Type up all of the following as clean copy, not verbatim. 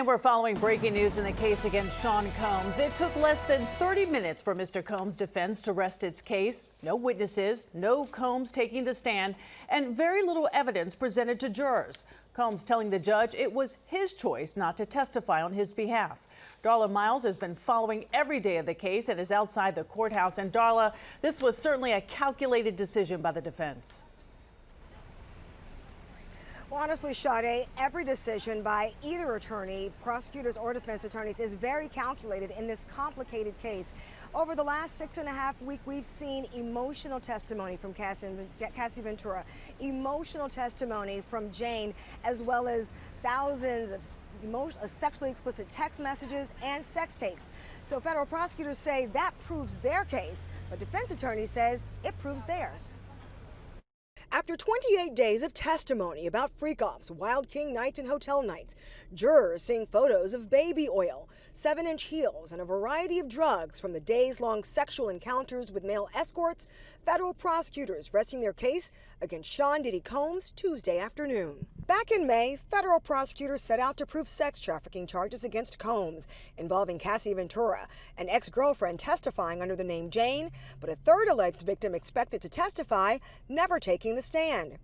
And we're following breaking news in the case against Sean Combs. It took less than 30 minutes for Mr. Combs' defense to rest its case. No witnesses, no Combs taking the stand, and very little evidence presented to jurors. Combs telling the judge it was his choice not to testify on his behalf. Darla Miles has been following every day of the case and is outside the courthouse. And Darla, this was certainly a calculated decision by the defense. Well, honestly, Sade, every decision by either attorney, prosecutors or defense attorneys, is very calculated in this complicated case. Over the last 6.5 weeks, we've seen emotional testimony from Cassie Ventura, emotional testimony from Jane, as well as thousands of sexually explicit text messages and sex tapes. So federal prosecutors say that proves their case, but defense attorney says it proves theirs. After 28 days of testimony about freak-offs, Wild King nights, and hotel nights, jurors seeing photos of baby oil, 7-inch heels, and a variety of drugs from the days-long sexual encounters with male escorts, federal prosecutors resting their case against Sean Diddy Combs Tuesday afternoon. Back in May, federal prosecutors set out to prove sex trafficking charges against Combs involving Cassie Ventura, an ex-girlfriend testifying under the name Jane, but a third alleged victim expected to testify, never taking the stand.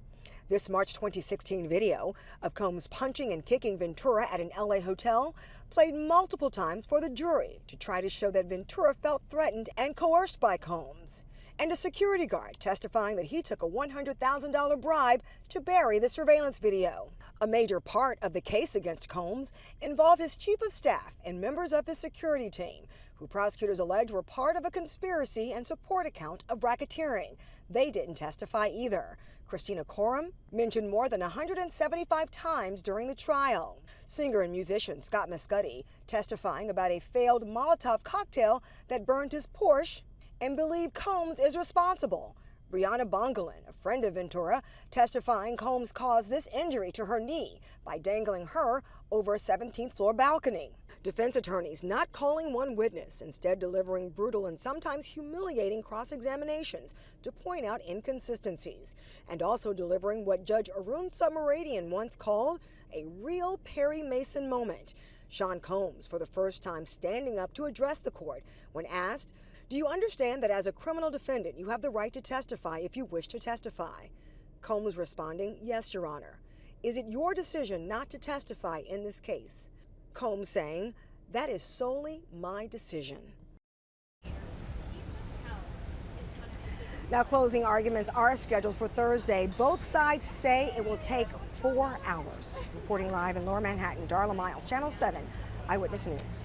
This March 2016 video of Combs punching and kicking Ventura at an LA hotel played multiple times for the jury to try to show that Ventura felt threatened and coerced by Combs. And a security guard testifying that he took a $100,000 bribe to bury the surveillance video. A major part of the case against Combs involved his chief of staff and members of his security team, who prosecutors allege were part of a conspiracy and support account of racketeering. They didn't testify either. Christina Coram mentioned more than 175 times during the trial. Singer and musician Scott Mescudi testifying about a failed Molotov cocktail that burned his Porsche and believe Combs is responsible. Brianna Bongolan, a friend of Ventura, testifying Combs caused this injury to her knee by dangling her over a 17th floor balcony. Defense attorneys not calling one witness, instead delivering brutal and sometimes humiliating cross-examinations to point out inconsistencies, and also delivering what Judge Arun Subramanian once called a real Perry Mason moment. Sean Combs, for the first time, standing up to address the court when asked, "Do you understand that as a criminal defendant, you have the right to testify if you wish to testify?" Combs responding, "Yes, Your Honor." "Is it your decision not to testify in this case?" Combs saying, "That is solely my decision." Now, closing arguments are scheduled for Thursday. Both sides say it will take 4 hours. Reporting live in Lower Manhattan, Darla Miles, Channel 7, Eyewitness News.